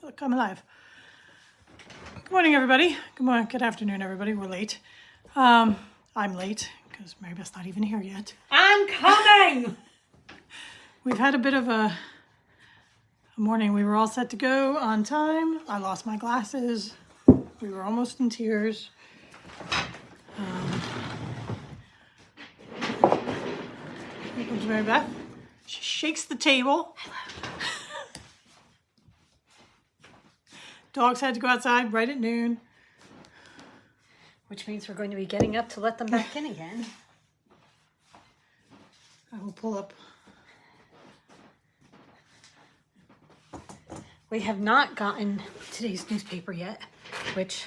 Look, I'm alive. Good morning, everybody. Good morning. Good afternoon, everybody. We're late. I'm late because Mary Beth's not even here yet. I'm coming! We've had a bit of a morning. We were all set to go on time. I lost my glasses. We were almost in tears. Here comes Mary Beth. She shakes the table. Dogs had to go outside right at noon. Which means we're going to be getting up to let them back in again. I will pull up. We have not gotten today's newspaper yet, which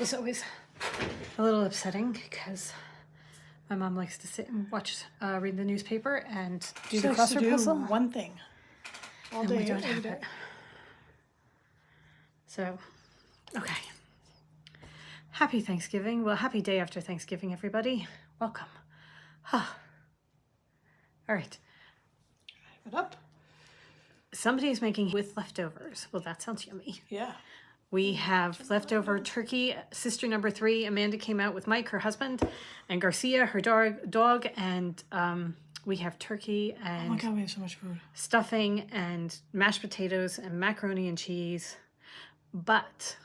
is always a little upsetting because my mom likes to sit and watch, read the newspaper and do the crossword puzzle. One thing all and day, we don't every have day. it. So, okay. Happy Thanksgiving. Well, happy day after Thanksgiving, everybody. Welcome. All right. Have it up. Somebody's making with leftovers. Well, that sounds yummy. Yeah. We have leftover turkey. Sister number 3, Amanda, came out with Mike, her husband, and Garcia, her dog, and we have turkey and Oh my God, we have so much food. stuffing and mashed potatoes and macaroni and cheese. But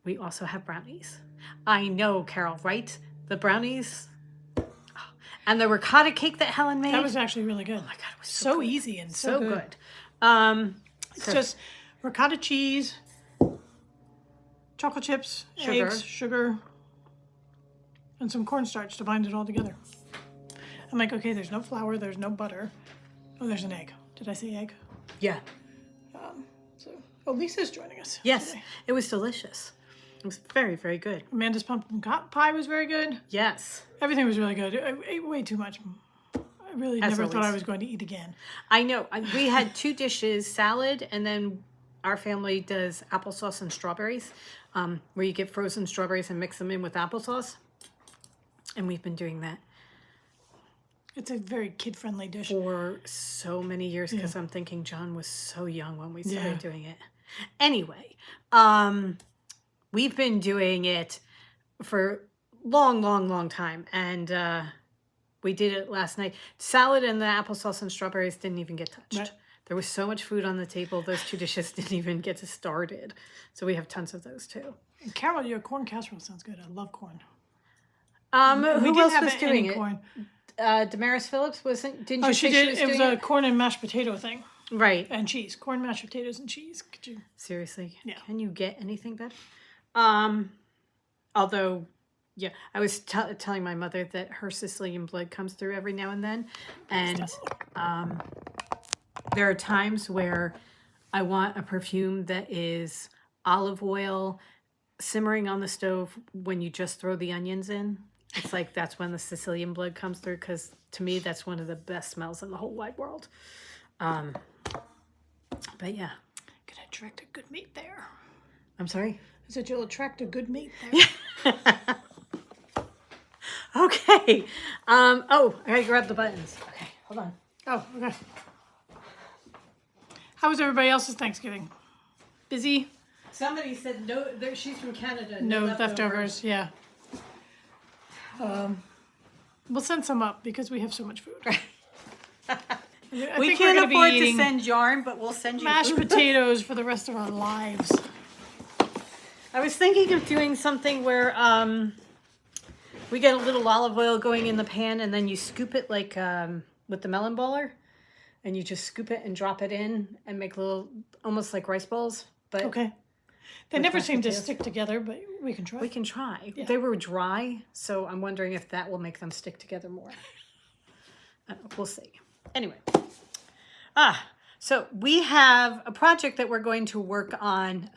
we also have brownies. I know, Carol, right? The brownies. Oh, and the ricotta cake that Helen made. That was actually really good. Oh my God, it was so good. easy and So good. good. It's just ricotta cheese, chocolate chips, Sugar. eggs, sugar, and some cornstarch to bind it all together. I'm like, okay, there's no flour, there's no butter. Oh, there's an egg. Did I say egg? Yeah. Oh, Lisa's joining us. Yes, today. it was delicious. It was very, very good. Amanda's pumpkin pie was very good. Yes. Everything was really good. I ate way too much. I really As never thought always. I was going to eat again. I know. We had 2 dishes, salad, and then our family does applesauce and strawberries, where you get frozen strawberries and mix them in with applesauce. And we've been doing that It's a very kid-friendly dish. for so many years because I'm thinking John was so young when we started Yeah. doing it. Anyway, we've been doing it for long time, and we did it last night. Salad and the applesauce and strawberries didn't even get touched. Right. There was so much food on the table; those 2 dishes didn't even get started. So we have tons of those too. And Carol, your corn casserole sounds good. I love corn. Who didn't else have was doing any it? corn. Damaris Phillips wasn't. Didn't Oh, you she say did. she It was was doing a corn and mashed potato thing. Right. And cheese. Corn, mashed potatoes, and cheese. Could you? Seriously, Yeah. Can you get anything better? Although, yeah, I was telling my mother that her Sicilian blood comes through every now and then, and there are times where I want a perfume that is olive oil simmering on the stove when you just throw the onions in. It's like that's when the Sicilian blood comes through, because to me that's one of the best smells in the whole wide world. But yeah, Could attract a good mate there. I'm sorry. I said you'll attract a good mate there. Okay. Oh, I gotta grab the buttons. Okay, hold on. Oh, okay. How was everybody else's Thanksgiving? Busy? Somebody said no. She's from Canada. No leftovers. Yeah. We'll send some up because we have so much food. I We think can't we're gonna be afford to eating send yarn, but we'll send you mashed food. potatoes for the rest of our lives. I was thinking of doing something where we get a little olive oil going in the pan, and then you scoop it like with the melon baller, and you just scoop it and drop it in and make little, almost like rice balls. But Okay. They With never mashed seem to potatoes. stick together, but we can try. we can try. Yeah. They were dry, so I'm wondering if that will make them stick together more. We'll see. Anyway. So we have a project that we're going to work on.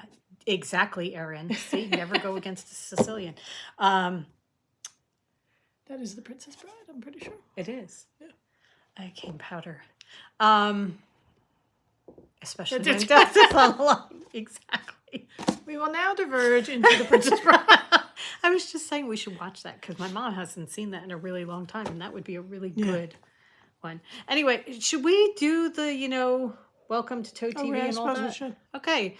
Exactly, Erin. See, never go against a Sicilian. That is the Princess Bride, I'm pretty sure. It is. Yeah. I came powder. Especially It when is. it does this on the line. Exactly. We will now diverge into the Princess Bride. I was just saying we should watch that because my mom hasn't seen that in a really long time, and that would be a really good one. Anyway, should we do the, welcome to Toad TV yeah, I and all suppose we that? should. Okay.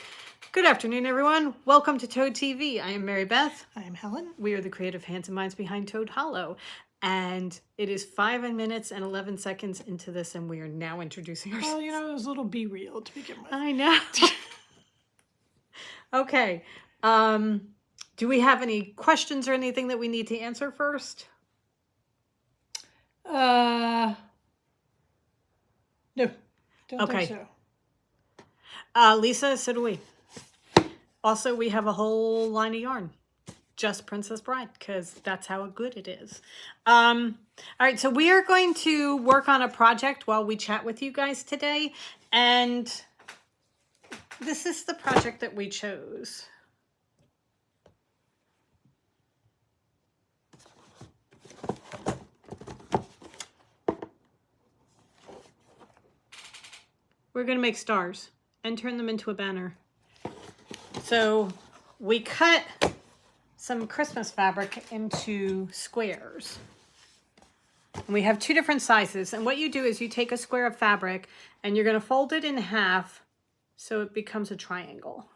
Good afternoon, everyone. Welcome to Toad TV. I am Mary Beth. I am Helen. We are the creative hands and minds behind Toad Hollow. And it is 5 minutes and 11 seconds into this, and we are now introducing ourselves. Well, you know, it was a little be real to begin with. I know. Okay. Do we have any questions or anything that we need to answer first? No, don't Okay. think so. Lisa, so do we. Also, we have a whole line of yarn. Just Princess Bride, because that's how good it is. All right, so we are going to work on a project while we chat with you guys today. And this is the project that we chose. We're going to make stars and turn them into a banner. So we cut some Christmas fabric into squares. And we have 2 different sizes. And what you do is you take a square of fabric and you're going to fold it in half so it becomes a triangle.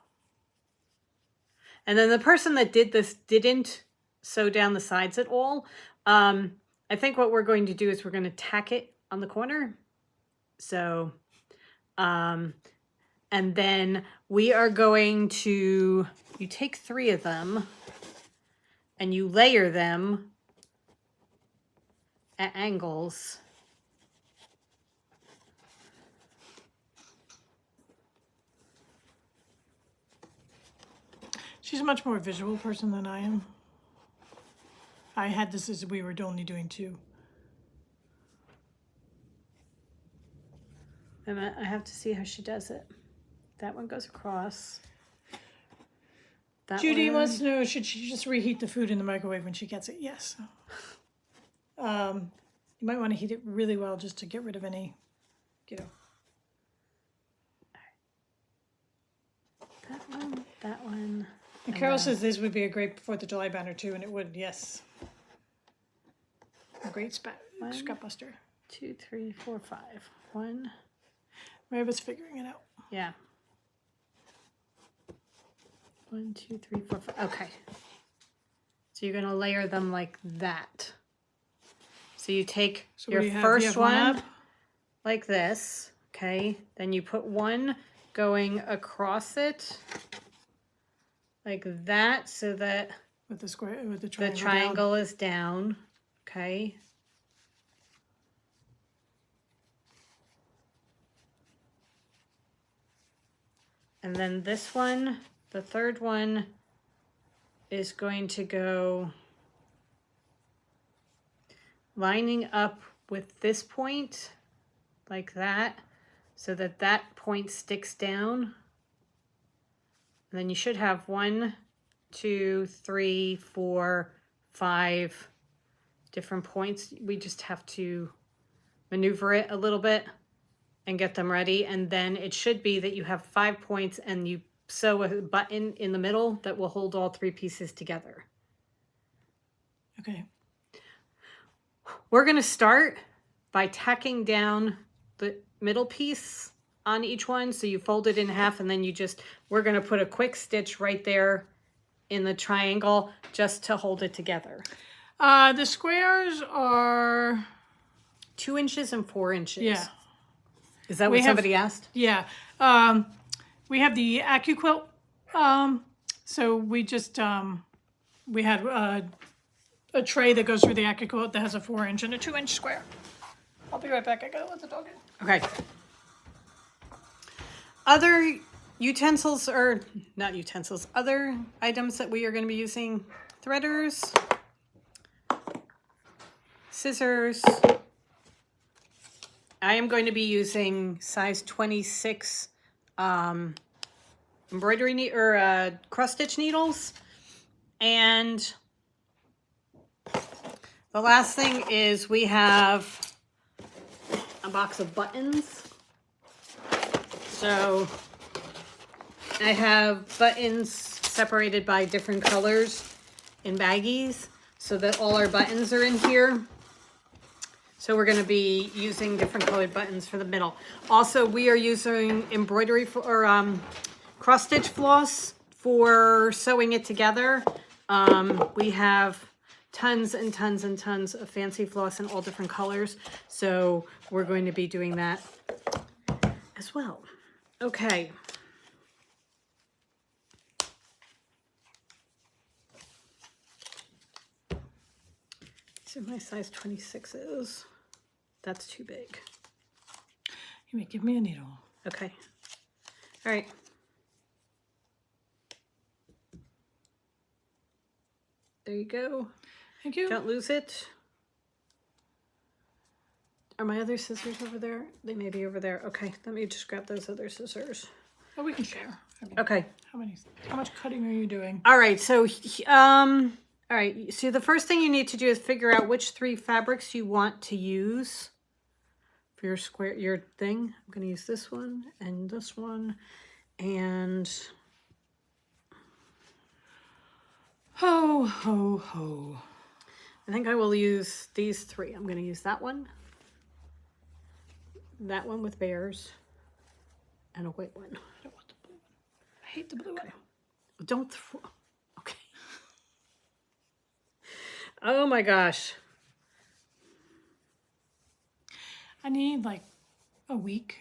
And then the person that did this didn't sew down the sides at all. I think what we're going to do is we're going to tack it on the corner. So, and then we are going to, you take 3 of them and you layer them at angles. She's a much more visual person than I am. I had this as we were only doing 2. And I have to see how she does it. That one goes across. That Judy one. wants to know, should she just reheat the food in the microwave when she gets it? Yes. You might want to heat it really well just to get rid of any, you know. That one, that one. And Carol says this would be a great 4th of July banner too, and it would, yes. A great scrap buster. 2, 3, 4, 5. 1. Mary was figuring it out. Yeah. 1, 2, 3, 4, 5. Okay. So you're going to layer them like that. So you take your first one like this. Okay. Then you put one going across it like that so that with the square, with the triangle is down. Okay. And then this one, the third one, is going to go lining up with this point, like that, so that that point sticks down. And then you should have 1, 2, 3, 4, 5 different points. We just have to maneuver it a little bit and get them ready. And then it should be that you have 5 points and you sew a button in the middle that will hold all 3 pieces together. Okay. We're going to start by tacking down the middle piece on each one. So you fold it in half and then we're going to put a quick stitch right there in the triangle just to hold it together. The squares are 2 inches and 4 inches. Yeah. Is that what somebody asked? Yeah. We have the AccuQuilt. So we just, we had a tray that goes through the AccuQuilt that has a 4-inch and a 2-inch square. I'll be right back. I gotta let the dog in. Okay. Other utensils, or not utensils, other items that we are going to be using: threaders, scissors. I am going to be using size 26 embroidery or cross stitch needles. And the last thing is we have a box of buttons. So I have buttons separated by different colors in baggies so that all our buttons are in here. So we're going to be using different colored buttons for the middle. Also, we are using embroidery or cross stitch floss for sewing it together. We have tons and tons and tons of fancy floss in all different colors. So we're going to be doing that as well. Okay. So my size 26s. That's too big. You may give me a needle. Okay. All right. There you go. Thank you. Don't lose it. Are my other scissors over there? They may be over there. Okay, let me just grab those other scissors. Oh, we can share. I mean, Okay. How much cutting are you doing? All right, so all right, so the first thing you need to do is figure out which 3 fabrics you want to use for your thing. I'm going to use this one and this one, and Ho, ho, ho. I think I will use these 3. I'm going to use that one with bears, and a white one. I don't want the blue one. I hate the blue one. Don't throw. Okay. Oh my gosh. I need like a week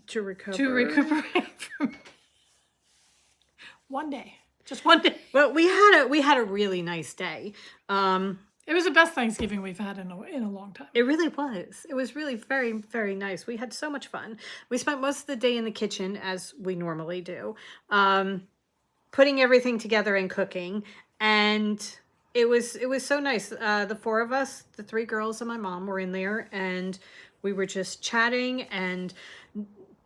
To recover. to recuperate from one day. Just one day. Well, we had a really nice day. It was the best Thanksgiving we've had in a long time. It really was. It was really very, very nice. We had so much fun. We spent most of the day in the kitchen, as we normally do, putting everything together and cooking. And it was so nice. The 4 of us, the 3 girls and my mom, were in there, and we were just chatting and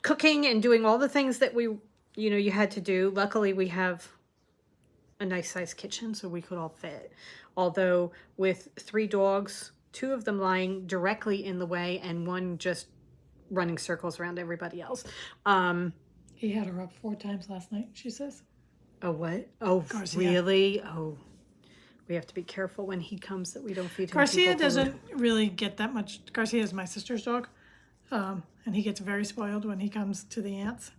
cooking and doing all the things that you had to do. Luckily, we have a nice sized kitchen, so we could all fit. Although with 3 dogs, 2 of them lying directly in the way and 1 just running circles around everybody else. He had her up 4 times last night, she says. Oh, what? Oh, Garcia. really? Oh, we have to be careful when he comes that we don't feed him. Garcia people doesn't food. really get that much. Garcia is my sister's dog, and he gets very spoiled when he comes to the aunts.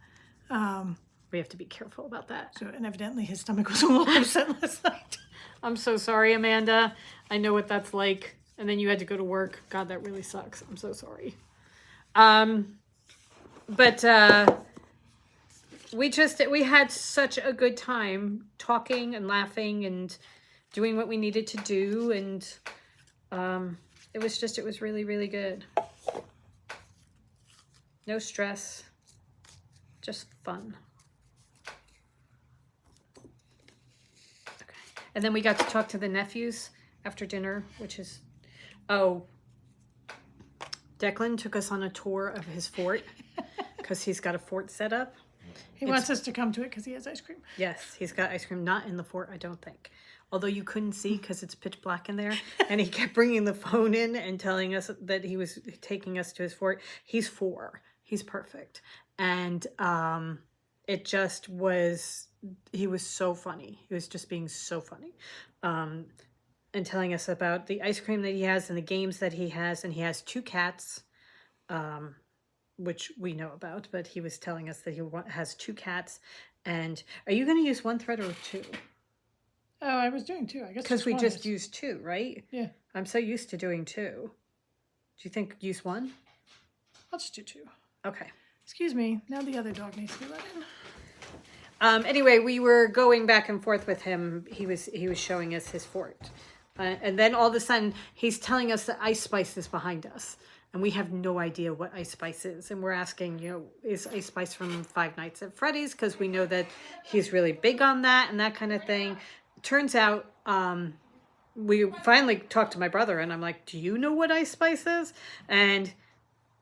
We have to be careful about that. So, and evidently his stomach was a little upset last night. I'm so sorry, Amanda. I know what that's like. And then you had to go to work. God, that really sucks. I'm so sorry. But we had such a good time talking and laughing and doing what we needed to do. And it was really, really good. No stress. Just fun. And then we got to talk to the nephews after dinner, which is, Declan took us on a tour of his fort because he's got a fort set up. He wants us to come to it because he has ice cream. Yes, he's got ice cream, not in the fort, I don't think. Although you couldn't see because it's pitch black in there. And he kept bringing the phone in and telling us that he was taking us to his fort. He's 4. He's perfect. And it just was... He was so funny. He was just being so funny. And telling us about the ice cream that he has and the games that he has. And he has 2 cats, which we know about. But he was telling us that he has 2 cats. And are you going to use 1 thread or 2? Oh, I was doing 2, I guess. Because we just used 2, right? Yeah. I'm so used to doing 2. Do you think use 1? I'll just do 2. Okay. Excuse me. Now the other dog needs to be let in. Anyway, we were going back and forth with him. He was showing us his fort. And then all of a sudden, he's telling us that Ice Spice is behind us. And we have no idea what Ice Spice is. And we're asking, is Ice Spice from Five Nights at Freddy's? Because we know that he's really big on that and that kind of thing. Turns out, we finally talked to my brother. And I'm like, do you know what Ice Spice is? And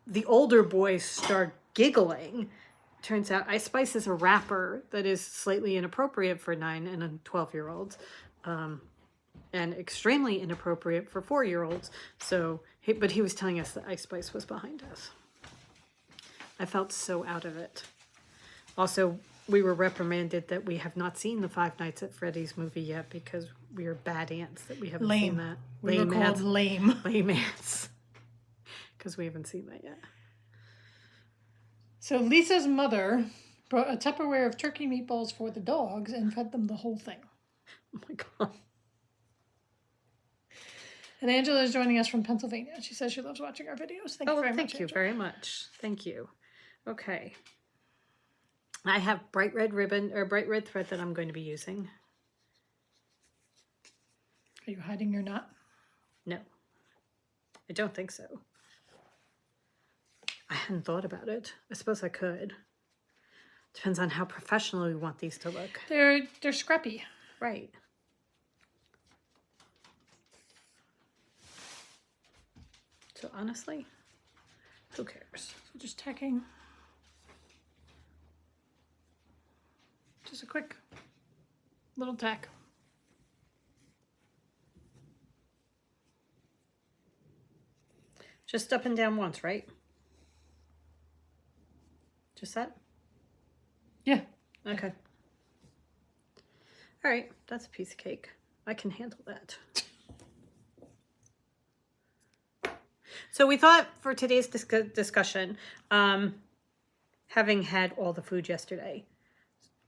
the older boys start giggling. Turns out Ice Spice is a rapper that is slightly inappropriate for 9 and 12-year-olds. And extremely inappropriate for 4-year-olds. But he was telling us that Ice Spice was behind us. I felt so out of it. Also, we were reprimanded that we have not seen the Five Nights at Freddy's movie yet because we are bad ants that we haven't seen that. We were called lame. Lame ants. because we haven't seen that yet. So Lisa's mother brought a Tupperware of turkey meatballs for the dogs and fed them the whole thing. Oh my God. And Angela is joining us from Pennsylvania. She says she loves watching our videos. Thank you very much. Thank you Angela. very much. Thank you. Okay. I have bright red ribbon or bright red thread that I'm going to be using. Are you hiding your knot? No, I don't think so. I hadn't thought about it. I suppose I could. Depends on how professional we want these to look. They're scrappy. Right. So honestly, who cares? So just tacking. Just a quick little tack. Just up and down once, right? Just that? Yeah. Okay. All right, that's a piece of cake. I can handle that. So we thought for today's discussion, having had all the food yesterday,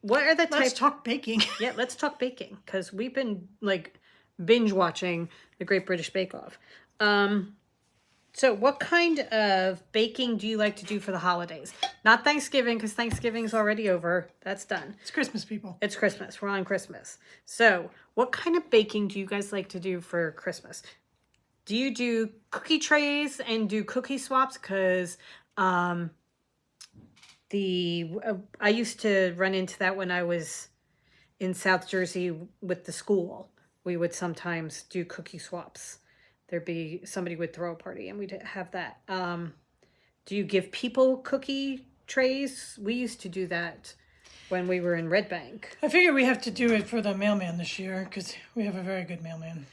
what are the Let's talk baking. Yeah, let's talk baking, because we've been like binge watching the Great British Bake Off. So what kind of baking do you like to do for the holidays? Not Thanksgiving, because Thanksgiving's already over. That's done. It's Christmas, people. It's Christmas. We're on Christmas. So what kind of baking do you guys like to do for Christmas? Do you do cookie trays and do cookie swaps? Because I used to run into that when I was in South Jersey with the school. We would sometimes do cookie swaps. There'd be somebody would throw a party and we'd have that. Do you give people cookie trays? We used to do that when we were in Red Bank. I figure we have to do it for the mailman this year because we have a very good mailman.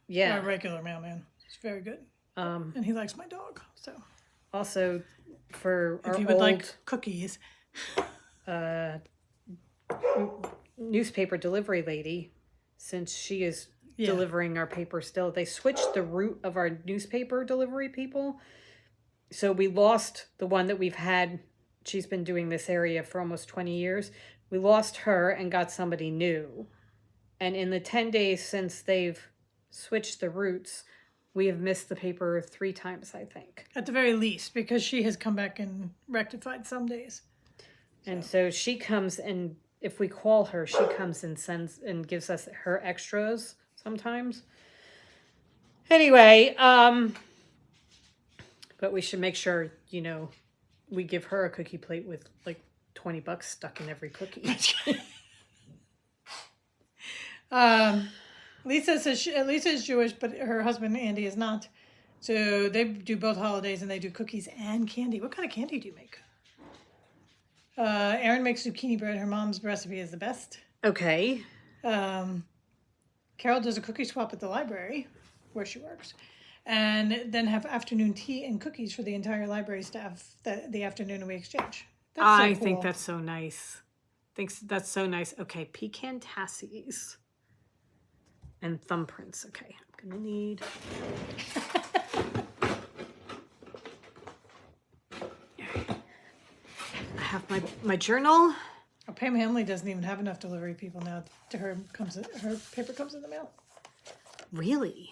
Yeah. Our regular mailman. He's very good. And he likes my dog. So also for if you would like cookies. Newspaper delivery lady, since she is delivering our paper still, they switched the route of our newspaper delivery people. So we lost the one that we've had. She's been doing this area for almost 20 years. We lost her and got somebody new. And in the 10 days since they've switched the routes, we have missed the paper 3 times, I think. At the very least, because she has come back and rectified some days. And so she comes, and if we call her, she comes and sends and gives us her extras sometimes. Anyway, but we should make sure, we give her a cookie plate with like $20 stuck in every cookie. Lisa says Lisa is Jewish, but her husband Andy is not. So they do both holidays and they do cookies and candy. What kind of candy do you make? Erin makes zucchini bread. Her mom's recipe is the best. Okay. Carol does a cookie swap at the library where she works. And then have afternoon tea and cookies for the entire library staff the afternoon we exchange. That's so cool. think that's so nice. That's so nice. Okay, pecan tassies and thumbprints. Okay, I'm gonna need. I have my journal. Oh, Pam Hanley doesn't even have enough delivery people now. Her paper comes in the mail. Really?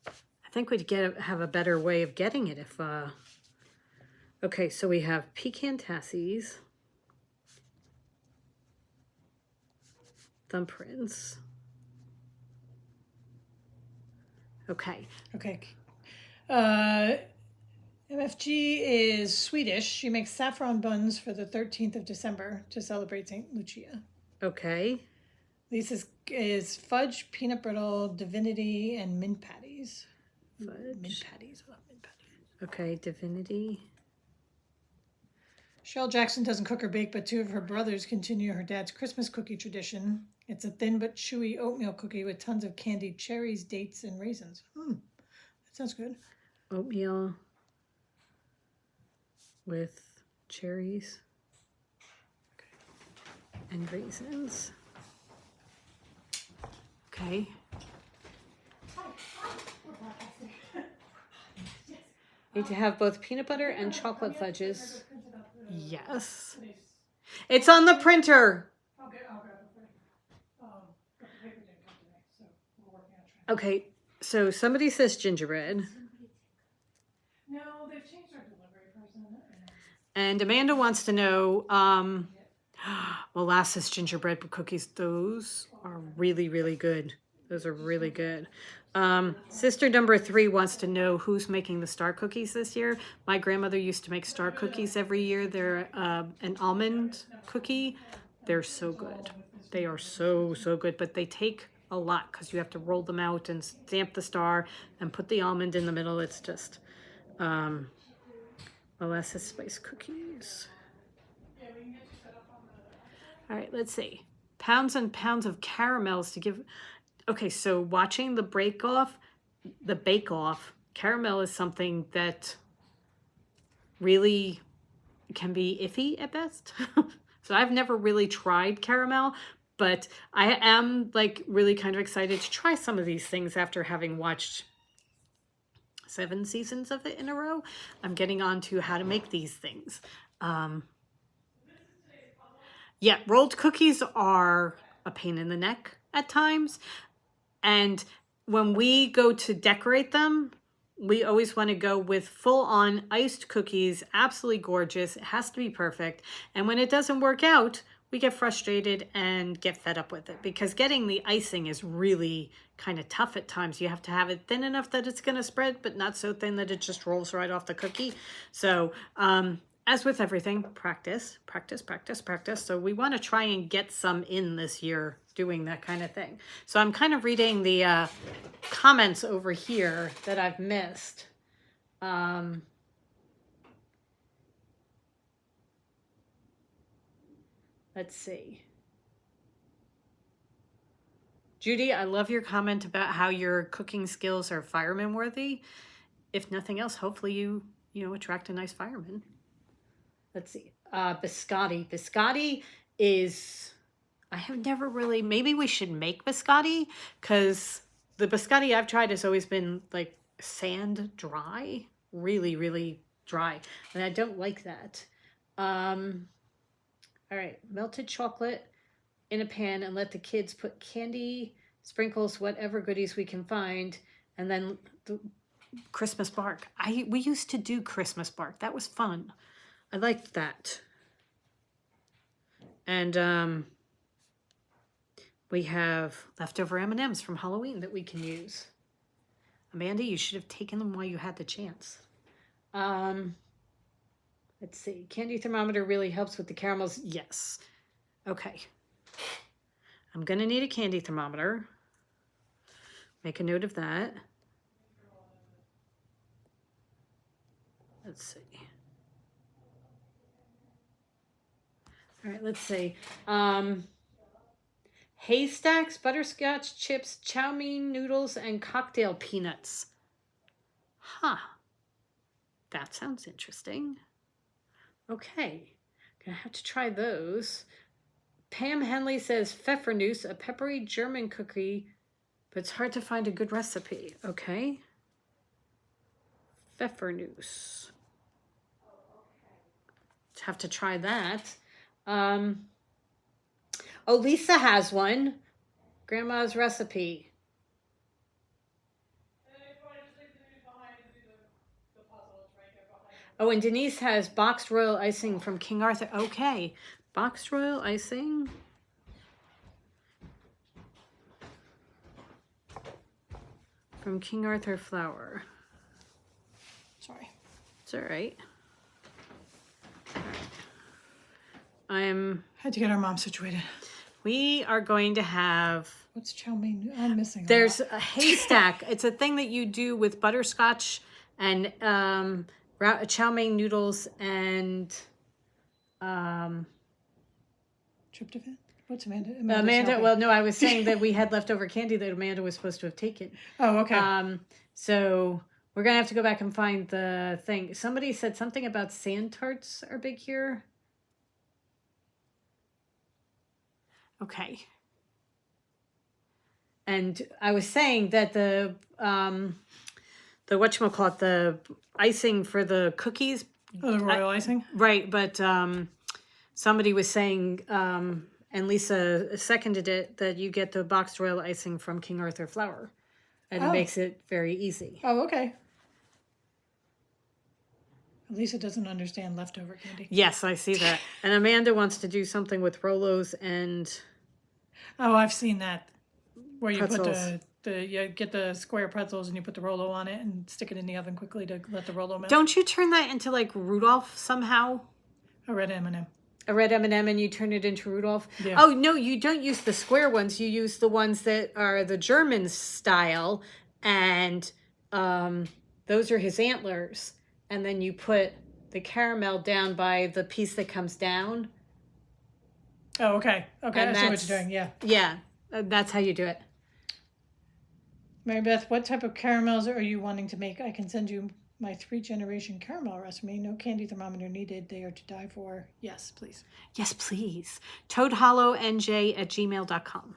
I think we'd have a better way of getting it if. Okay, so we have pecan tassies, thumbprints. Okay. Okay. MFG is Swedish. She makes saffron buns for the 13th of December to celebrate St. Lucia. Okay. Lisa's is fudge, peanut brittle, divinity, and mint patties. Fudge. Mint patties. I love mint patties. Okay, divinity. Cheryl Jackson doesn't cook or bake, but 2 of her brothers continue her dad's Christmas cookie tradition. It's a thin but chewy oatmeal cookie with tons of candied cherries, dates, and raisins. That sounds good. Oatmeal with cherries and raisins. Okay. Need to have both peanut butter and chocolate fudges. Yes. It's on the printer. I'll grab it for you. But the paper didn't come today, so we're working on trying. Okay, so somebody says gingerbread. No, they've changed our delivery person. And Amanda wants to know, molasses gingerbread cookies. Those are really, really good. Those are really good. Sister number 3 wants to know who's making the star cookies this year. My grandmother used to make star cookies every year. They're an almond cookie. They're so good. They are so, so good, but they take a lot because you have to roll them out and stamp the star and put the almond in the middle. It's just molasses spice cookies. All right, let's see. Pounds and pounds of caramels to give. Okay, so watching the bake off, caramel is something that really can be iffy at best. So I've never really tried caramel, but I am like really kind of excited to try some of these things after having watched 7 seasons of it in a row. I'm getting on to how to make these things. Yeah, rolled cookies are a pain in the neck at times. And when we go to decorate them, we always want to go with full-on iced cookies, absolutely gorgeous. It has to be perfect. And when it doesn't work out, we get frustrated and get fed up with it because getting the icing is really kind of tough at times. You have to have it thin enough that it's going to spread, but not so thin that it just rolls right off the cookie. So, as with everything, practice, practice, practice, practice. So we want to try and get some in this year doing that kind of thing. So I'm kind of reading the comments over here that I've missed. Let's see. Judy, I love your comment about how your cooking skills are fireman worthy. If nothing else, hopefully you attract a nice fireman. Let's see. Biscotti. Biscotti is, I have never really, maybe we should make biscotti because the biscotti I've tried has always been like sand dry, really, really dry. And I don't like that. All right. Melted chocolate in a pan and let the kids put candy, sprinkles, whatever goodies we can find. And then the Christmas bark. We used to do Christmas bark. That was fun. I liked that. And we have leftover M&Ms from Halloween that we can use. Amanda, you should have taken them while you had the chance. Let's see. Candy thermometer really helps with the caramels. Yes. Okay. I'm going to need a candy thermometer. Make a note of that. Let's see. All right, let's see. Haystacks, butterscotch chips, chow mein noodles, and cocktail peanuts. Huh. That sounds interesting. Okay. Gonna have to try those. Pam Henley says Pfeffernuss, a peppery German cookie, but it's hard to find a good recipe. Okay. Pfeffernuss. Have to try that. Oh, Lisa has one. Grandma's recipe. Oh, and Denise has boxed royal icing from King Arthur. Okay. Boxed royal icing. From King Arthur flour. Sorry. It's all right. Had to get our mom situated. We are going to have. What's chow mein? I'm missing. There's a haystack. It's a thing that you do with butterscotch and chow mein noodles and tryptophan. What's Amanda? Amanda. Well, no, I was saying that we had leftover candy that Amanda was supposed to have taken. Oh, okay. So we're gonna have to go back and find the thing. Somebody said something about sand tarts are big here. Okay. And I was saying that the whatchamacallit, the icing for the cookies. Oh, the royal icing? Right, but somebody was saying, and Lisa seconded it, that you get the boxed royal icing from King Arthur Flour. And it makes it very easy. Oh, okay. Lisa doesn't understand leftover candy. Yes, I see that. And Amanda wants to do something with Rolos and... Oh, I've seen that. Where you pretzels. put you get the square pretzels and you put the Rolo on it and stick it in the oven quickly to let the Rolo melt. Don't you turn that into like Rudolph somehow? A red M&M. A red M&M and you turn it into Rudolph? Yeah. Oh, no, you don't use the square ones. You use the ones that are the German style. And those are his antlers. And then you put the caramel down by the piece that comes down. Oh, okay. Okay, And I see what that's- you're doing, yeah. Yeah, that's how you do it. Mary Beth, what type of caramels are you wanting to make? I can send you my 3-generation caramel recipe. No candy thermometer needed. They are to die for. Yes, please. Yes, please. toadhollowNJ@gmail.com.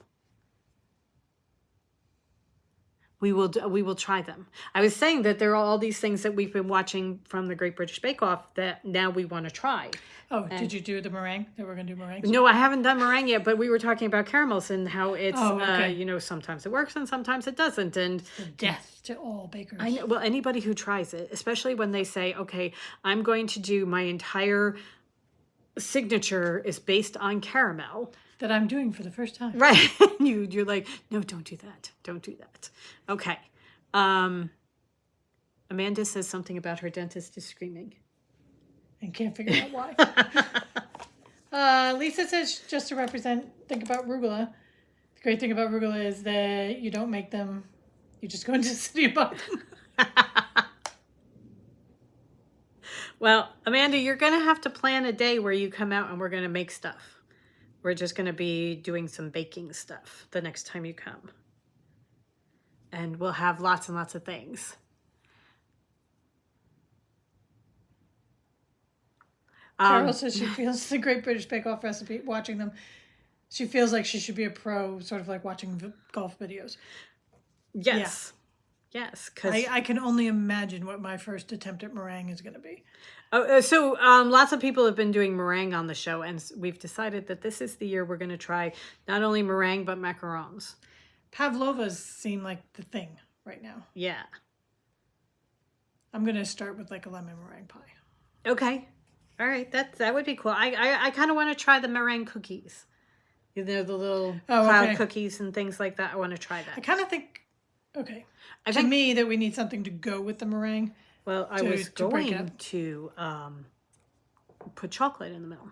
We will try them. I was saying that there are all these things that we've been watching from the Great British Bake Off that now we want to try. Oh, did you do the meringue? That we're going to do meringue? No, I haven't done meringue yet, but we were talking about caramels and how it's, okay. Sometimes it works and sometimes it doesn't. And Death to all bakers. I know, well, anybody who tries it, especially when they say, okay, I'm going to do my entire signature is based on caramel. That I'm doing for the first time. Right. You're like, no, don't do that. Don't do that. Okay. Amanda says something about her dentist is screaming. And can't figure out why. Lisa says, just to think about arugula. The great thing about arugula is that you don't make them, you just go into the city and buy them. Well, Amanda, you're going to have to plan a day where you come out and we're going to make stuff. We're just going to be doing some baking stuff the next time you come. And we'll have lots and lots of things. Carol says she feels the Great British Bake Off recipe, watching them. She feels like she should be a pro, sort of like watching golf videos. Yes. Yeah. Yes. Because I can only imagine what my first attempt at meringue is going to be. So lots of people have been doing meringue on the show, and we've decided that this is the year we're going to try not only meringue, but macarons. Pavlovas seem like the thing right now. Yeah. I'm going to start with like a lemon meringue pie. Okay. All right. That would be cool. I kind of want to try the meringue cookies. You know, the little cloud cookies and things like that. I want to try that. I kind of think, to me, that we need something to go with the meringue. Well, I was going to put chocolate in the middle.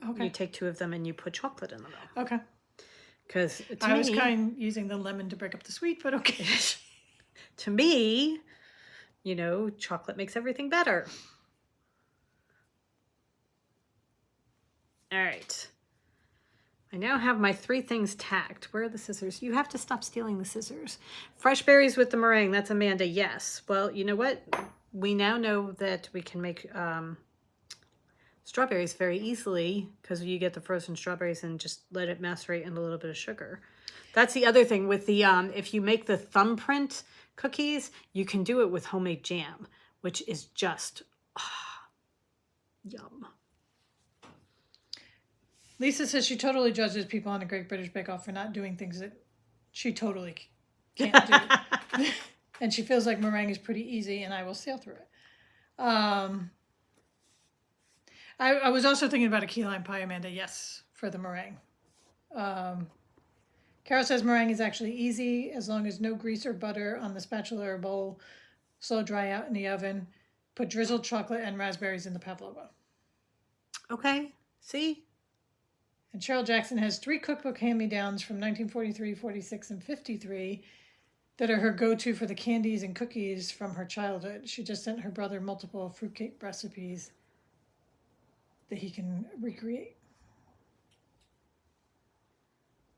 Okay. You take 2 of them and you put chocolate in the middle. Okay. Because I was kind of using the lemon to break up the sweet, but okay. To me, chocolate makes everything better. All right. I now have my 3 things tacked. Where are the scissors? You have to stop stealing the scissors. Fresh berries with the meringue. That's Amanda. Yes. Well, you know what? We now know that we can make strawberries very easily because you get the frozen strawberries and just let it macerate in a little bit of sugar. That's the other thing with the, if you make the thumbprint cookies, you can do it with homemade jam, which is just yum. Lisa says she totally judges people on the Great British Bake Off for not doing things that she totally can't do. And she feels like meringue is pretty easy and I will sail through it. I was also thinking about a key lime pie, Amanda. Yes, for the meringue. Carol says meringue is actually easy as long as no grease or butter on the spatula or bowl. Slow dry out in the oven. Put drizzled chocolate and raspberries in the pavlova. Okay. See? And Cheryl Jackson has 3 cookbook hand-me-downs from 1943, 46, and 53 that are her go-to for the candies and cookies from her childhood. She just sent her brother multiple fruitcake recipes that he can recreate.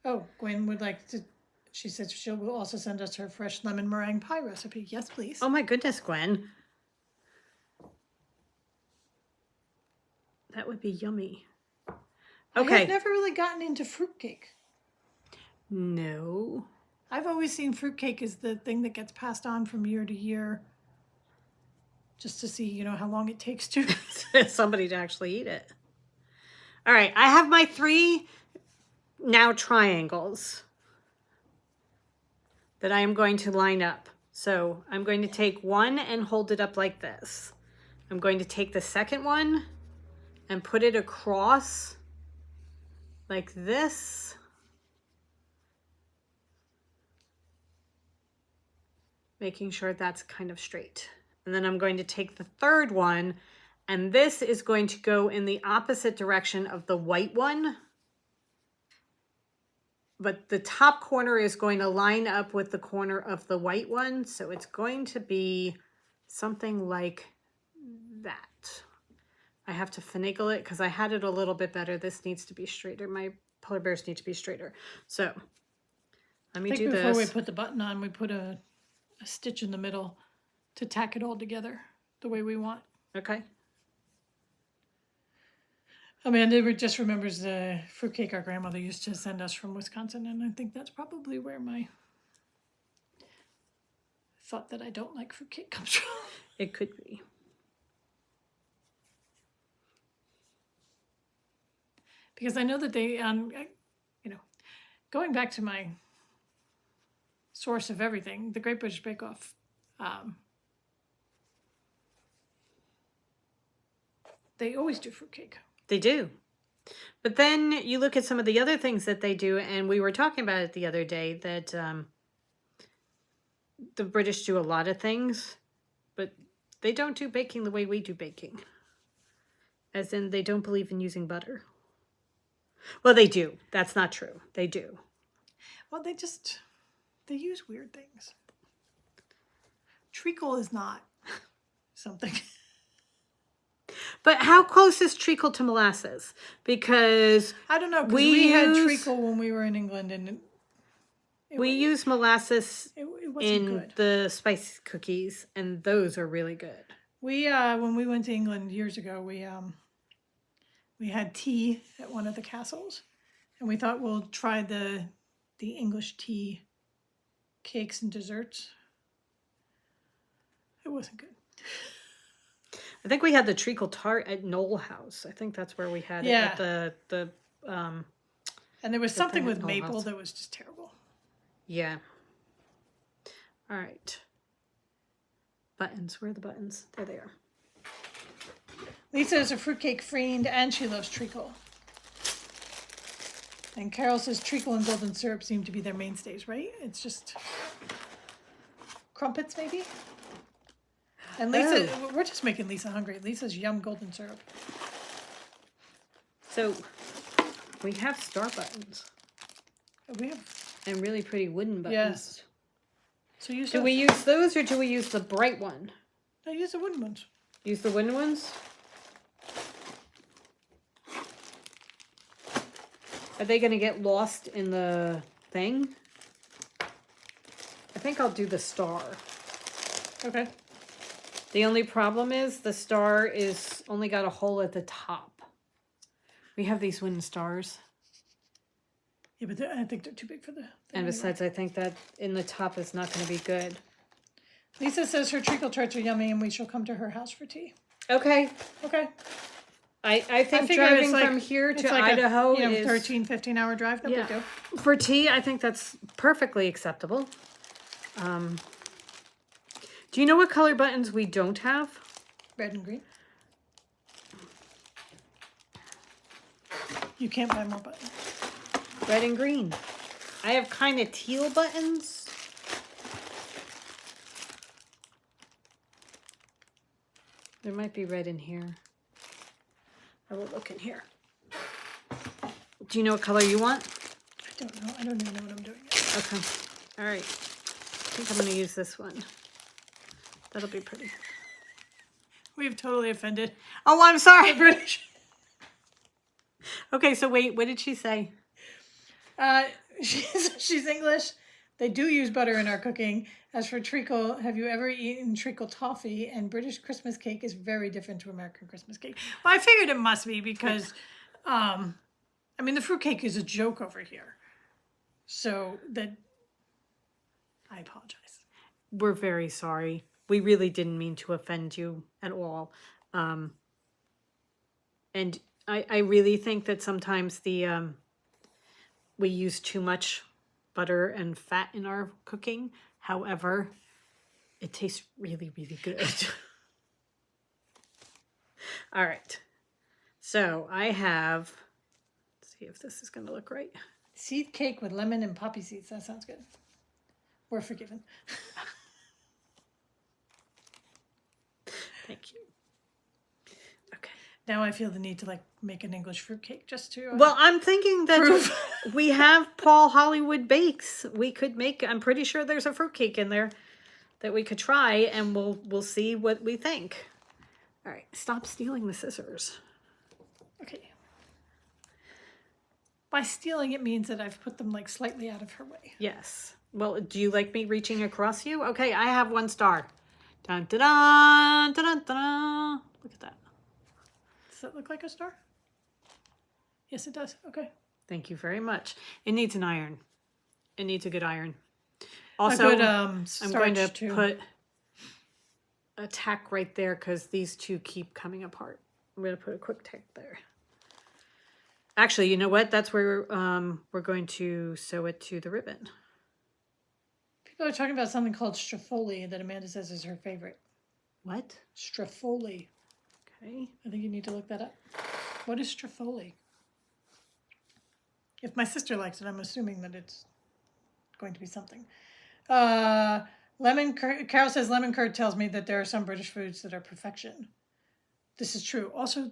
Oh, Gwen would like to, she says she will also send us her fresh lemon meringue pie recipe. Yes, please. Oh my goodness, Gwen. That would be yummy. Okay. I've never really gotten into fruitcake. No. I've always seen fruitcake as the thing that gets passed on from year to year, just to see, you know, how long it takes to. Somebody to actually eat it. All right, I have my 3 now triangles that I am going to line up. So I'm going to take one and hold it up like this. I'm going to take the second one and put it across like this. Making sure that's kind of straight. And then I'm going to take the third one, and this is going to go in the opposite direction of the white one. But the top corner is going to line up with the corner of the white one. So it's going to be something like that. I have to finagle it because I had it a little bit better. This needs to be straighter. My polar bears need to be straighter. So let me do this. Before we put the button on, we put a stitch in the middle to tack it all together the way we want. Okay. Amanda just remembers the fruitcake our grandmother used to send us from Wisconsin, and I think that's probably where my thought that I don't like fruitcake comes from. It could be. Because I know that they, you know, going back to my source of everything, the Great British Bake Off, they always do fruitcake. They do. But then you look at some of the other things that they do, and we were talking about it the other day, that the British do a lot of things, but they don't do baking the way we do baking. As in, they don't believe in using butter. Well, they do. That's not true. They do. Well, they use weird things. Treacle is not something. But how close is treacle to molasses? Because I don't know, because we had treacle when we were in England, and we use molasses it wasn't in good. the spice cookies, and those are really good. We when we went to England years ago, we had tea at one of the castles, and we thought we'll try the English tea cakes and desserts. It wasn't good. I think we had the treacle tart at Knoll House. I think that's where we had it at the and there was something with Knoll maple House. that was just terrible. Yeah. All right. Buttons. Where are the buttons? There they are. Lisa is a fruitcake fiend, and she loves treacle. And Carol says treacle and golden syrup seem to be their mainstays, right? It's just crumpets, maybe? And Lisa, we're just making Lisa hungry. Lisa's yum golden syrup. So we have star buttons. We have, and really pretty wooden buttons. yes. So use Do we use those, or do we use the bright one? No, use the wooden ones. Use the wooden ones? Are they going to get lost in the thing? I think I'll do the star. Okay. The only problem is the star is only got a hole at the top. We have these wooden stars. Yeah, but I think they're too big for the thing And anyway. besides, I think that in the top is not going to be good. Lisa says her treacle tarts are yummy, and we shall come to her house for tea. Okay. Okay. I think figure driving it's like- from here It's to like Idaho a is... 13, 15-hour drive. No big deal. For tea, I think that's perfectly acceptable. Do you know what color buttons we don't have? Red and green. You can't buy more buttons. Red and green. I have kind of teal buttons. There might be red in here. I will look in here. Do you know what color you want? I don't know. I don't even know what I'm doing yet. Okay. All right. I think I'm going to use this one. That'll be pretty. We've totally offended Oh, I'm sorry. British. Okay, so wait, what did she say? She's English. They do use butter in our cooking. As for treacle, have you ever eaten treacle toffee? And British Christmas cake is very different to American Christmas cake. Well, I figured it must be because, I mean, the fruit cake is a joke over here. So that I apologize. We're very sorry. We really didn't mean to offend you at all. And I really think that sometimes we use too much butter and fat in our cooking. However, it tastes really, really good. All right. So I have, let's see if this is going to look right. Seed cake with lemon and poppy seeds. That sounds good. We're forgiven. Thank you. Okay. Now I feel the need to like make an English fruit cake just to. Well, I'm thinking that we have Paul Hollywood Bakes. We could make, I'm pretty sure there's a fruitcake in there that we could try, and we'll see what we think. All right, stop stealing the scissors. Okay. By stealing, it means that I've put them like slightly out of her way. Yes. Well, do you like me reaching across you? Okay, I have 1 star. Dun, dun, dun, dun, dun, dun. Look at that. Does that look like a star? Yes, it does. Okay. Thank you very much. It needs an iron. It needs a good iron. Also, a good, I'm going to too. put a tack right there because these two keep coming apart. I'm going to put a quick tack there. Actually, you know what? That's where we're going to sew it to the ribbon. People are talking about something called strafoli that Amanda says is her favorite. What? Strafoli. Okay. I think you need to look that up. What is strafoli? If my sister likes it, I'm assuming that it's going to be something. Carol says lemon curd tells me that there are some British foods that are perfection. This is true. Also,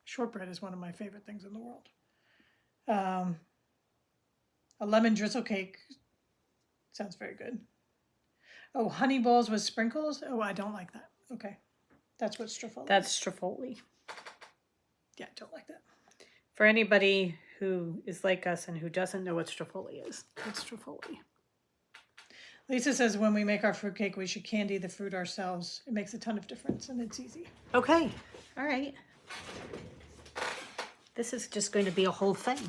shortbread is one of my favorite things in the world. A lemon drizzle cake sounds very good. Oh, honey balls with sprinkles? Oh, I don't like that. Okay. That's what strafoli is. That's strafoli. Yeah, I don't like that. For anybody who is like us and who doesn't know what strafoli is, it's strafoli. Lisa says when we make our fruitcake, we should candy the fruit ourselves. It makes a ton of difference and it's easy. Okay. All right. This is just going to be a whole thing.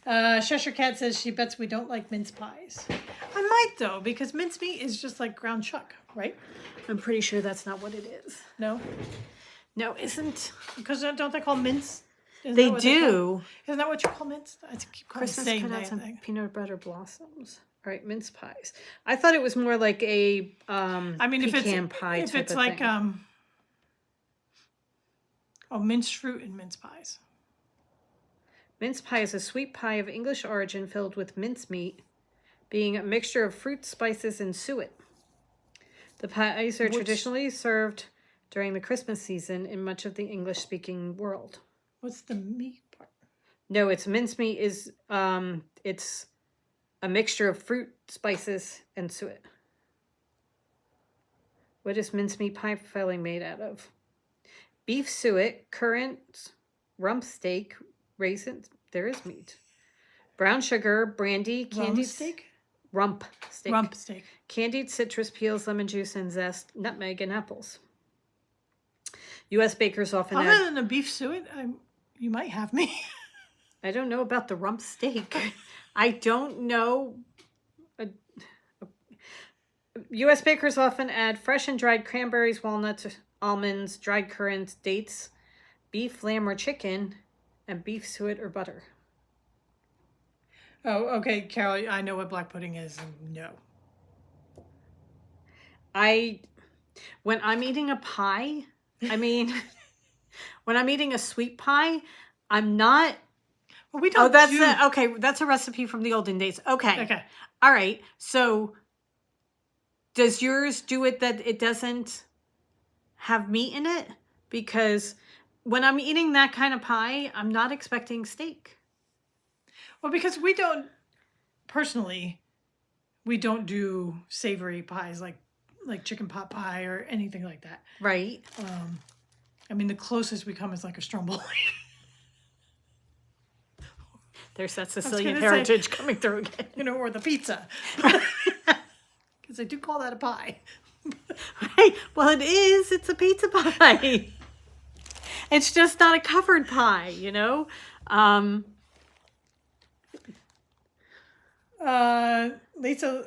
Cheshire Cat says she bets we don't like mince pies. I might though, because mincemeat is just like ground chuck, right? I'm pretty sure that's not what it is. No? No, isn't. Because don't they call mince? They do. Isn't that what you call mince? I keep Christmas saying cutouts that. and peanut butter blossoms. All right, mince pies. I thought it was more like a pecan pie if type it's of like thing. Minced fruit and mince pies. Mince pie is a sweet pie of English origin filled with mincemeat, being a mixture of fruit, spices, and suet. The pies are traditionally served during the Christmas season in much of the English-speaking world. What's the meat part? No, it's mincemeat is it's a mixture of fruit, spices, and suet. What is mincemeat pie filling made out of? Beef suet, currants, rump steak, raisins. There is meat. Brown sugar, brandy, candied rump steak. Rump steak. Candied citrus peels, lemon juice, and zest, nutmeg, and apples. U.S. bakers often Other add... than the beef suet, you might have me. I don't know about the rump steak. I don't know. U.S. bakers often add fresh and dried cranberries, walnuts, almonds, dried currants, dates, beef, lamb, or chicken, and beef suet or butter. Oh, okay, Carol, I know what black pudding is. No. When I'm eating a pie, when I'm eating a sweet pie, I'm not... Well, we don't okay, that's a recipe from the olden days. Okay. Okay. All right, so does yours do it that it doesn't have meat in it? Because when I'm eating that kind of pie, I'm not expecting steak. Well, because we don't do savory pies like chicken pot pie or anything like that. Right. The closest we come is like a stromboli. There's that Sicilian heritage coming through again. Or the pizza. Because I do call that a pie. Right. Well, it is. It's a pizza pie. It's just not a covered pie, Lisa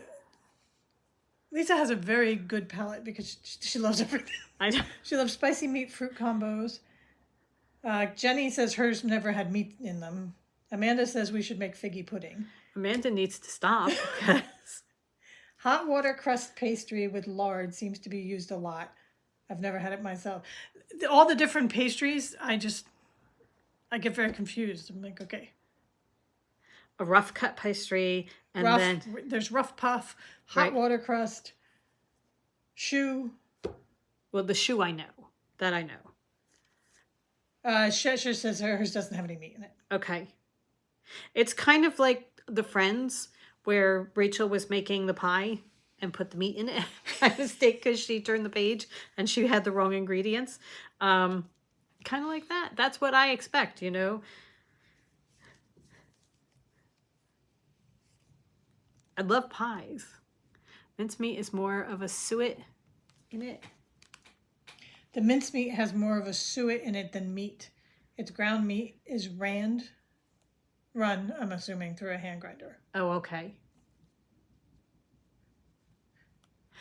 Lisa has a very good palate because she loves everything. I know. She loves spicy meat fruit combos. Jenny says hers never had meat in them. Amanda says we should make figgy pudding. Amanda needs to stop because Hot water crust pastry with lard seems to be used a lot. I've never had it myself. All the different pastries, I get very confused. I'm like, okay. a rough cut pastry, and then There's rough puff, hot water crust, choux. well, the choux I know. That I know. Cheshire says hers doesn't have any meat in it. Okay. It's kind of like the Friends where Rachel was making the pie and put the meat in it by mistake because she turned the page and she had the wrong ingredients. Kind of like that. That's what I expect, you know. I love pies. Mincemeat is more of a suet in it. The mincemeat has more of a suet in it than meat. Its ground meat is run, I'm assuming, through a hand grinder. Oh, okay.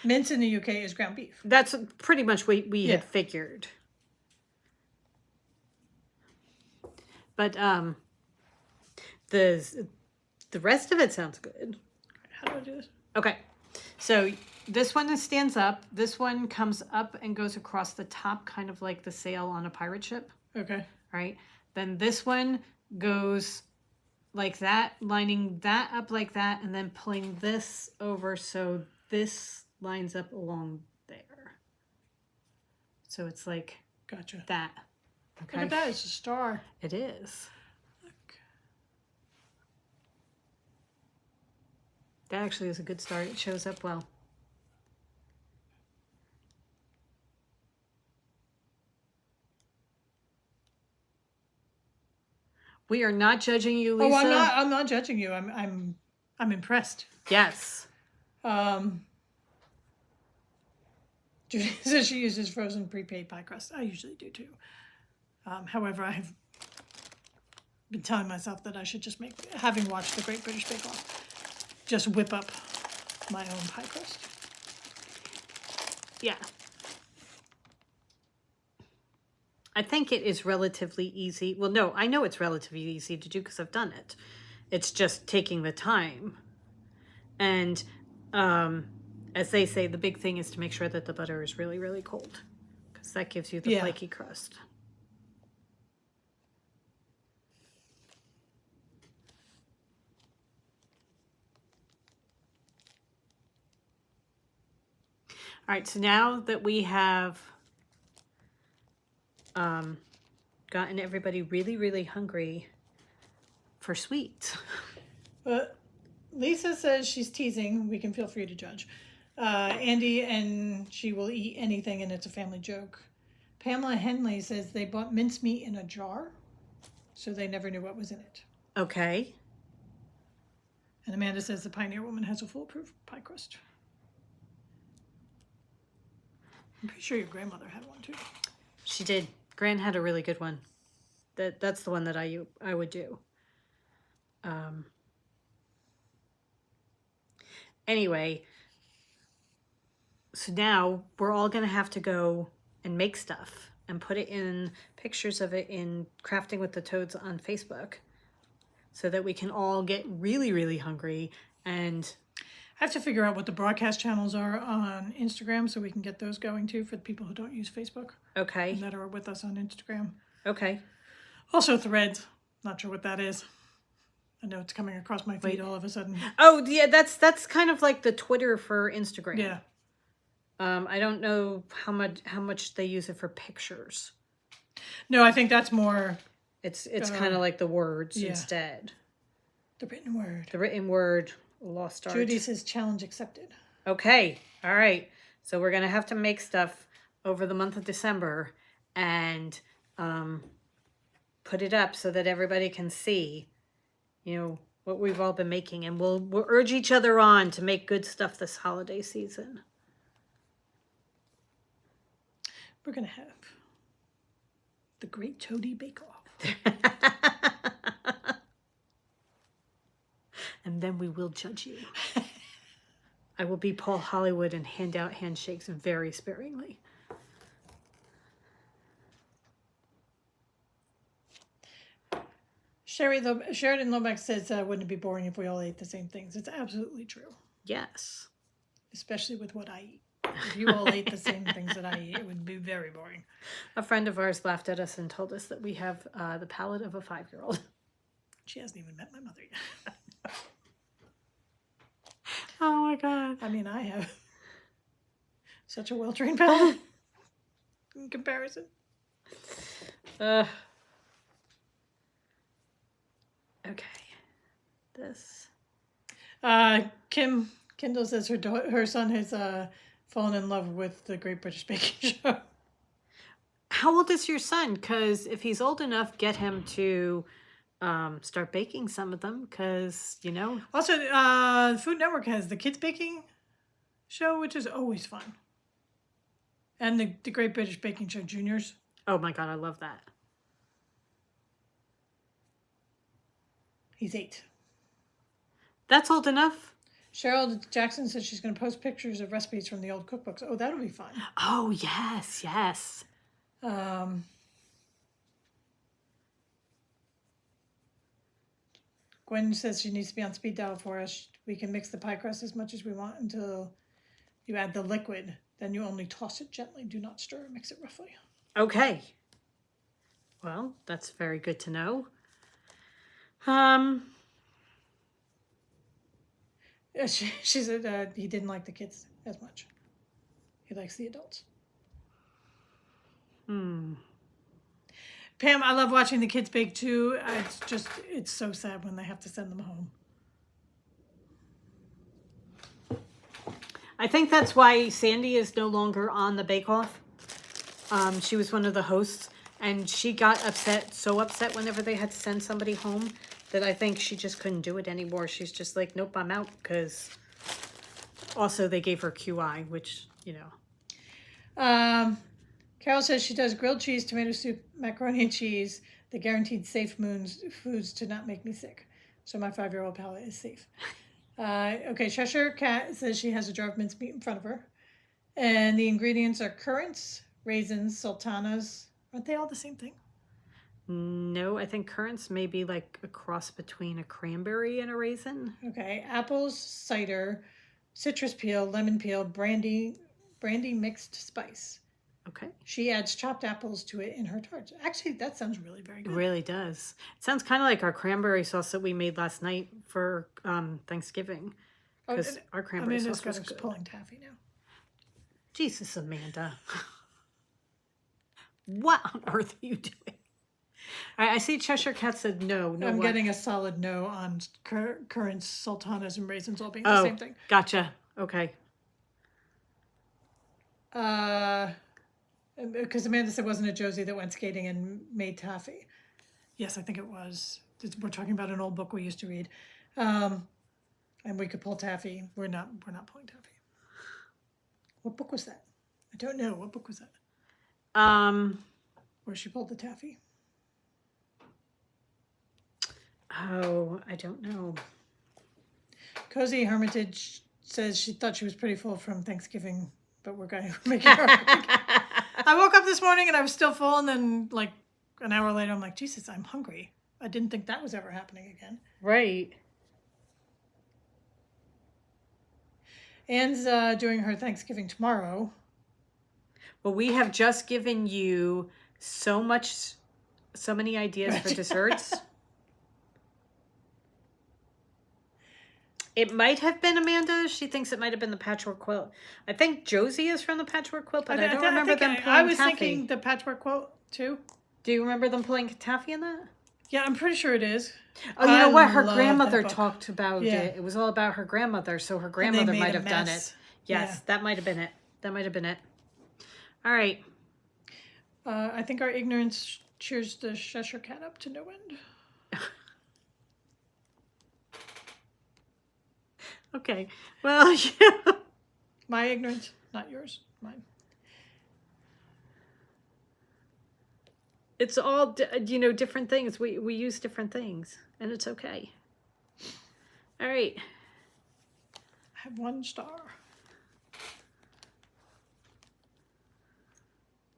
Mince in the UK is ground beef. That's pretty much what we had figured. But the rest of it sounds good. How do I do this? Okay. So this one stands up. This one comes up and goes across the top, kind of like the sail on a pirate ship. Okay. Right? Then this one goes like that, lining that up like that, and then pulling this over so this lines up along there. So it's like Gotcha. that. Okay. Look at that. It's a star. It is. Look. That actually is a good start. It shows up well. We are not judging you, Lisa. Oh, I'm not judging you. I'm impressed. Yes. Judy says she uses frozen prepaid pie crust. I usually do too. However, I've been telling myself that I should just having watched the Great British Bake Off, just whip up my own pie crust. Yeah. I think it is relatively easy. Well, no, I know it's relatively easy to do because I've done it. It's just taking the time. And as they say, the big thing is to make sure that the butter is really, really cold because that gives you the flaky crust. All right, so now that we have gotten everybody really, really hungry for sweets. Lisa says she's teasing. We can feel free to judge. Andy and she will eat anything and it's a family joke. Pamela Henley says they bought mincemeat in a jar, so they never knew what was in it. Okay. And Amanda says the Pioneer Woman has a foolproof pie crust. I'm pretty sure your grandmother had one too. She did. Gran had a really good one. That's the one that I would do. Anyway, so now we're all going to have to go and make stuff and put it in pictures of it in Crafting with the Toads on Facebook so that we can all get really, really hungry. And I have to figure out what the broadcast channels are on Instagram so we can get those going too for the people who don't use Facebook. Okay. And that are with us on Instagram. Okay. Also Threads. Not sure what that is. I know it's coming across my feed all of a sudden. Oh, yeah, that's kind of like the Twitter for Instagram. Yeah. I don't know how much they use it for pictures. No, I think that's more... It's kind of like the words instead. The written word. The written word, lost art. Judy says challenge accepted. Okay. All right. So we're going to have to make stuff over the month of December and put it up so that everybody can see, you know, what we've all been making. And we'll urge each other on to make good stuff this holiday season. We're going to have the Great Toady Bake Off. And then we will judge you. I will be Paul Hollywood and hand out handshakes very sparingly. Sheridan Lomax says, wouldn't it be boring if we all ate the same things? It's absolutely true. Yes. Especially with what I eat. If you all ate the same things that I eat, it would be very boring. A friend of ours laughed at us and told us that we have the palate of a 5-year-old. She hasn't even met my mother yet. Oh my God. I mean, I have such a well-trained palate in comparison. Okay. This. Kendall says her son has fallen in love with the Great British Baking Show. How old is your son? Because if he's old enough, get him to start baking some of them. Because, you know. Also, Food Network has the Kids Baking Show, which is always fun. And the Great British Baking Show Juniors. Oh my God, I love that. He's 8. That's old enough. Cheryl Jackson says she's going to post pictures of recipes from the old cookbooks. Oh, that'll be fun. Oh, yes, yes. Gwen says she needs to be on speed dial for us. We can mix the pie crust as much as we want until you add the liquid. Then you only toss it gently. Do not stir. Mix it roughly. Okay. Well, that's very good to know. She said he didn't like the kids as much. He likes the adults. Pam, I love watching the kids bake too. It's so sad when they have to send them home. I think that's why Sandy is no longer on the Bake Off. She was one of the hosts, and she got so upset whenever they had to send somebody home that I think she just couldn't do it anymore. She's just like, nope, I'm out. Because also they gave her QI, which, you know. Carol says she does grilled cheese, tomato soup, macaroni and cheese, the guaranteed safe foods to not make me sick. So my 5-year-old palate is safe. Okay, Cheshire Cat says she has a jar of minced meat in front of her. And the ingredients are currants, raisins, sultanas. Aren't they all the same thing? No, I think currants may be like a cross between a cranberry and a raisin. Okay, apples, cider, citrus peel, lemon peel, brandy mixed spice. Okay. She adds chopped apples to it in her tarts. Actually, that sounds really very good. It really does. It sounds kind of like our cranberry sauce that we made last night for Thanksgiving. Because our cranberry sauce was good. Pulling taffy now. Jesus, Amanda. What on earth are you doing? I see Cheshire Cat said no. I'm getting a solid no on currants, sultanas, and raisins all being the same thing. Gotcha. Okay. Because Amanda said, wasn't it Josie that went skating and made taffy? Yes, I think it was. We're talking about an old book we used to read. And we could pull taffy. We're not pulling taffy. What book was that? I don't know. What book was that? Where she pulled the taffy. Oh, I don't know. Cozy Hermitage says she thought she was pretty full from Thanksgiving, but we're going to make her. I woke up this morning and I was still full, and then like an hour later, I'm like, Jesus, I'm hungry. I didn't think that was ever happening again. Right. Anne's doing her Thanksgiving tomorrow. Well, we have just given you so many ideas for desserts. It might have been Amanda. She thinks it might have been the patchwork quilt. I think Josie is from the patchwork quilt, but I don't remember them pulling I was taffy. thinking the patchwork quilt too. Do you remember them pulling taffy in that? Yeah, I'm pretty sure it is. Oh, you know what? Her love grandmother that book. talked about it. It was all about her grandmother, so her grandmother might have done it. Yes, that might have been it. That might have been it. All right. I think our ignorance cheers the Cheshire Cat up to no end. Okay. Well, yeah. My ignorance, not yours. Mine. It's all, different things. We use different things, and it's okay. All right. I have 1 star.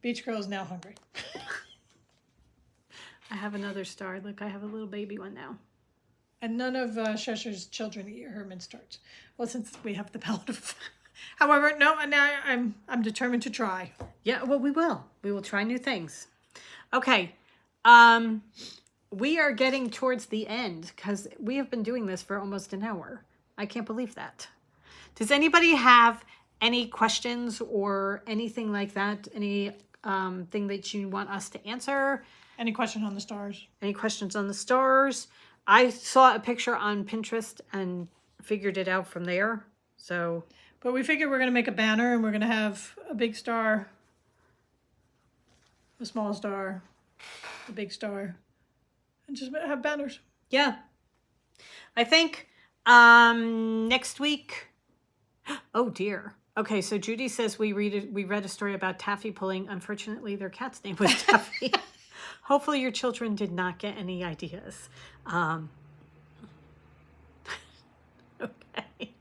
Beach Girl is now hungry. I have another star. Look, I have a little baby one now. And none of Shusher's children eat her mince tarts. Well, since we have the palate of... However, no, now I'm determined to try. Yeah, well, we will. We will try new things. Okay. We are getting towards the end because we have been doing this for almost an hour. I can't believe that. Does anybody have any questions or anything like that? Any thing that you want us to answer? Any question on the stars? Any questions on the stars? I saw a picture on Pinterest and figured it out from there. So, but we figured we're going to make a banner and we're going to have a big star, a small star, a big star, and just have banners. yeah. I think next week. Oh dear. Okay, so Judy says we read a story about Taffy pulling. Unfortunately, their cat's name was Taffy. Hopefully your children did not get any ideas. Okay.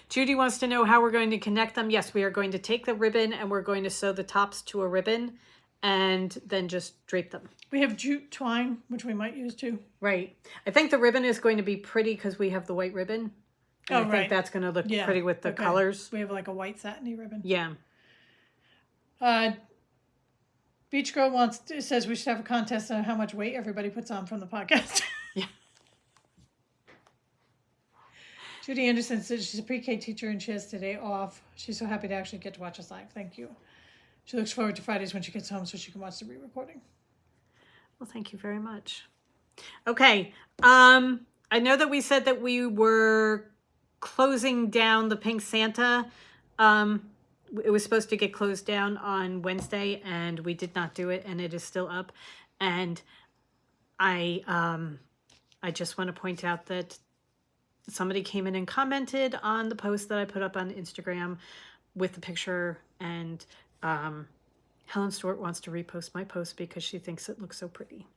Judy wants to know how we're going to connect them. Yes, we are going to take the ribbon and we're going to sew the tops to a ribbon and then just drape them. We have jute twine, which we might use too. Right. I think the ribbon is going to be pretty because we have the white ribbon. And I think that's going to look pretty with the colors. We have like a white satiny ribbon. Yeah. Beach Girl says we should have a contest on how much weight everybody puts on from the podcast. Yeah. Judy Anderson says she's a pre-K teacher and she has today off. She's so happy to actually get to watch us live. Thank you. She looks forward to Fridays when she gets home so she can watch the re-recording. Well, thank you very much. Okay. I know that we said that we were closing down the Pink Santa. It was supposed to get closed down on Wednesday and we did not do it and it is still up. And I just want to point out that somebody came in and commented on the post that I put up on Instagram with the picture, and Helen Stewart wants to repost my post because she thinks it looks so pretty.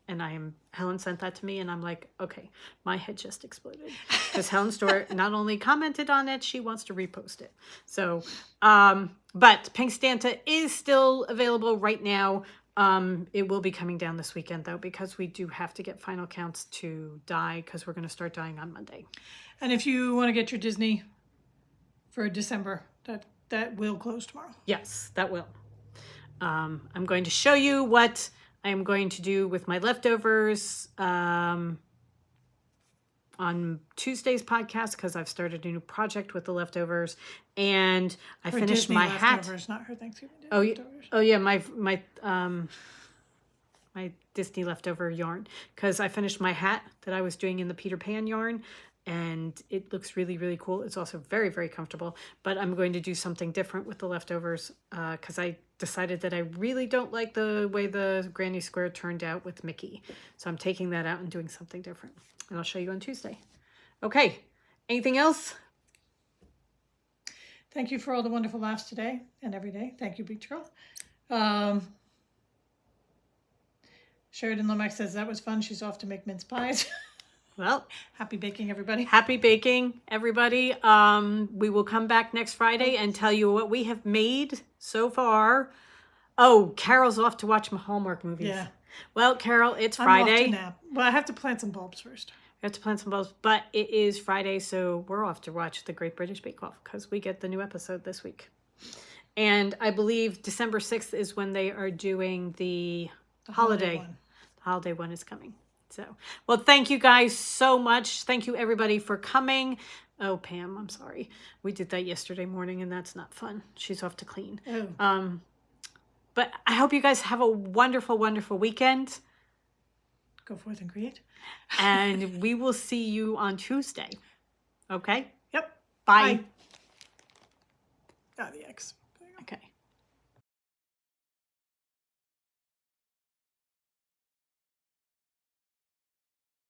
And Helen sent that to me and I'm like, okay, my head just exploded. Because Helen Stewart not only commented on it, she wants to repost it. So, but Pink Santa is still available right now. It will be coming down this weekend though, because we do have to get final counts to dye because we're going to start dyeing on Monday. And if you want to get your Disney for December, that will close tomorrow. Yes, that will. I'm going to show you what I am going to do with my leftovers on Tuesday's podcast because I've started a new project with the leftovers, and I finished Disney my leftovers, hat. Not her Thanksgiving Day leftovers. Oh yeah, my Disney leftover yarn because I finished my hat that I was doing in the Peter Pan yarn. And it looks really, really cool. It's also very, very comfortable. But I'm going to do something different with the leftovers because I decided that I really don't like the way the Granny Square turned out with Mickey. So I'm taking that out and doing something different. And I'll show you on Tuesday. Okay. Anything else? Thank you for all the wonderful laughs today and every day. Thank you, Beach Girl. Sheridan Lomax says that was fun. She's off to make mince pies. Well, happy baking, everybody. Happy baking, everybody. We will come back next Friday and tell you what we have made so far. Oh, Carol's off to watch my Hallmark movies. Yeah. Well, Carol, it's Friday. I'm off to nap. Well, I have to plant some bulbs first. We have to plant some bulbs, but it is Friday, so we're off to watch the Great British Bake Off because we get the new episode this week. And I believe December 6th is when they are doing the holiday one. The holiday one is coming. So, well, thank you guys so much. Thank you, everybody, for coming. Oh, Pam, I'm sorry. We did that yesterday morning, and that's not fun. She's off to clean. Oh. But I hope you guys have a wonderful, wonderful weekend. Go forth and create. And we will see you on Tuesday. Okay? Yep. Bye. Bye. The X. Okay.